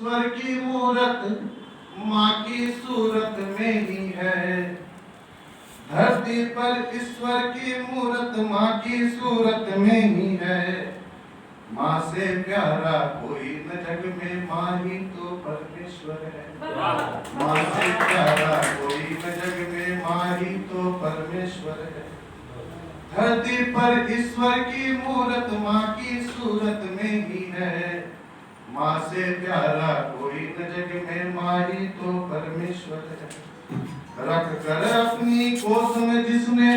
ईश्वर की मूरत माँ की सूरत में ही है। धरती पर ईश्वर की मूरत माँ की सूरत में ही है। माँ से प्यारा कोई न जग में, माँ ही तो परमेश्वर है। माँ से प्यारा कोई न जग में, माँ ही तो परमेश्वर है। धरती पर ईश्वर की मूरत माँ की सूरत में ही है। माँ से प्यारा कोई न जग में, माँ ही तो परमेश्वर है। रख कर अपनी कोख में जिसने,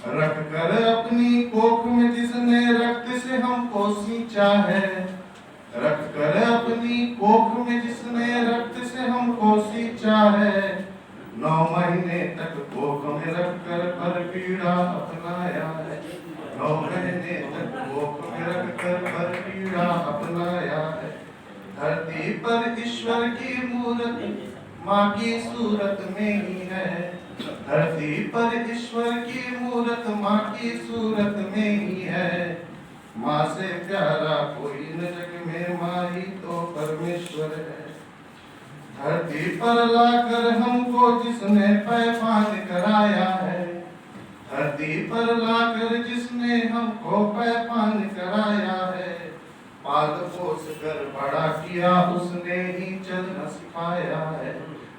रख कर अपनी कोख में जिसने रक्त से हमको सींचा है। रख कर अपनी कोख में जिसने रक्त से हमको सींचा है। 9 महीने तक कोख में रख कर पर पीड़ा अपनाया है। 9 महीने तक कोख में रख कर पर पीड़ा अपनाया है। धरती पर ईश्वर की मूरत माँ की सूरत में ही है। धरती पर ईश्वर की मूरत माँ की सूरत में ही है। माँ से प्यारा कोई न जग में, माँ ही तो परमेश्वर है। धरती पर लाकर हमको जिसने पैमान कराया है। धरती पर लाकर जिसने हमको पैमान कराया है। पाल पोस कर बड़ा किया उसने ही चलना सिखाया है।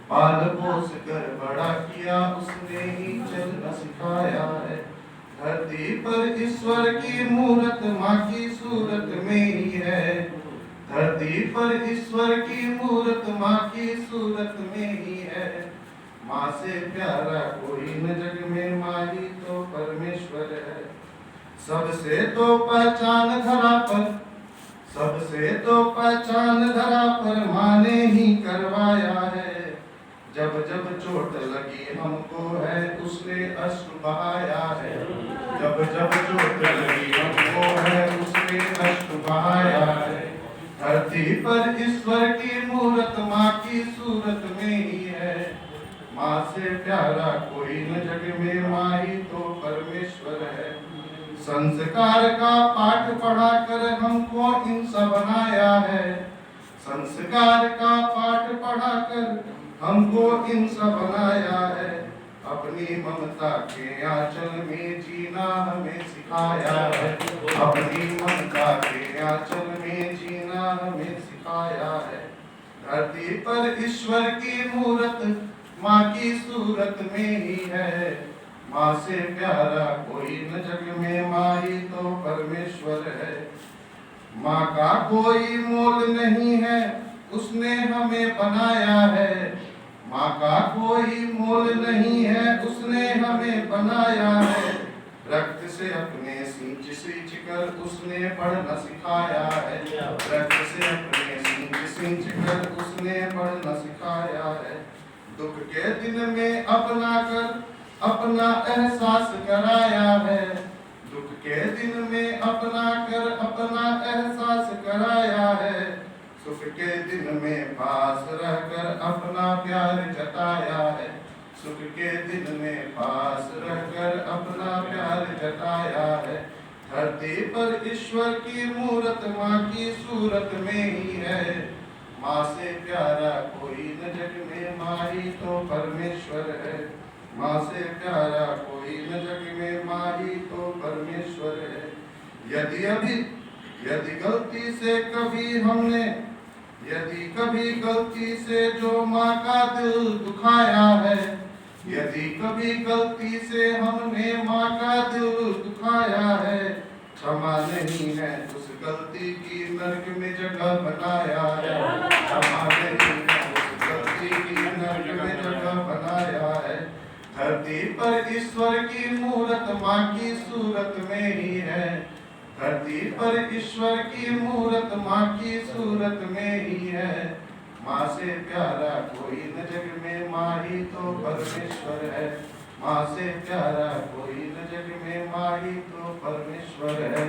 पाल पोस कर बड़ा किया उसने ही चलना सिखाया है। धरती पर ईश्वर की मूरत माँ की सूरत में ही है। धरती पर ईश्वर की मूरत माँ की सूरत में ही है। माँ से प्यारा कोई न जग में, माँ ही तो परमेश्वर है। सबसे तो पहचान धरा पर, सबसे तो पहचान धरा पर माँ ने ही करवाया है। जब जब चोट लगी हमको है उसने अश्रु बहाया है। जब जब चोट लगी हमको है उसने अश्रु बहाया है। धरती पर ईश्वर की मूरत माँ की सूरत में ही है। माँ से प्यारा कोई न जग में, माँ ही तो परमेश्वर है। संस्कार का पाठ पढ़ाकर हमको इंसान बनाया है। संस्कार का पाठ पढ़ाकर हमको इंसान बनाया है। अपनी ममता के आंचल में जीना हमें सिखाया है। अपनी ममता के आंचल में जीना हमें सिखाया है। धरती पर ईश्वर की मूरत माँ की सूरत में ही है। माँ से प्यारा कोई न जग में, माँ ही तो परमेश्वर है। माँ का कोई मोल नहीं है, उसने हमें बनाया है। माँ का कोई मोल नहीं है, उसने हमें बनाया है। रक्त से अपने सींच सींच कर उसने पढ़ना सिखाया है। रक्त से अपने सींच सींच कर उसने पढ़ना सिखाया है। दुख के दिन में अपना कर अपना एहसास कराया है। दुख के दिन में अपना कर अपना एहसास कराया है। सुख के दिन में पास रहकर अपना प्यार जताया है। सुख के दिन में पास रहकर अपना प्यार जताया है। धरती पर ईश्वर की मूरत माँ की सूरत में ही है। माँ से प्यारा कोई न जग में, माँ ही तो परमेश्वर है। माँ से प्यारा कोई न जग में, माँ ही तो परमेश्वर है। यदि गलती से कभी हमने, यदि कभी गलती से जो माँ का दिल दुखाया है। यदि कभी गलती से हमने माँ का दिल दुखाया है। क्षमा नहीं है उस गलती की, नरक में जगह बनाया है। क्षमा नहीं है उस गलती की, नरक में जगह बनाया है। धरती पर ईश्वर की मूरत माँ की सूरत में ही है। धरती पर ईश्वर की मूरत माँ की सूरत में ही है। माँ से प्यारा कोई न जग में, माँ ही तो परमेश्वर है। माँ से प्यारा कोई न जग में, माँ ही तो परमेश्वर है।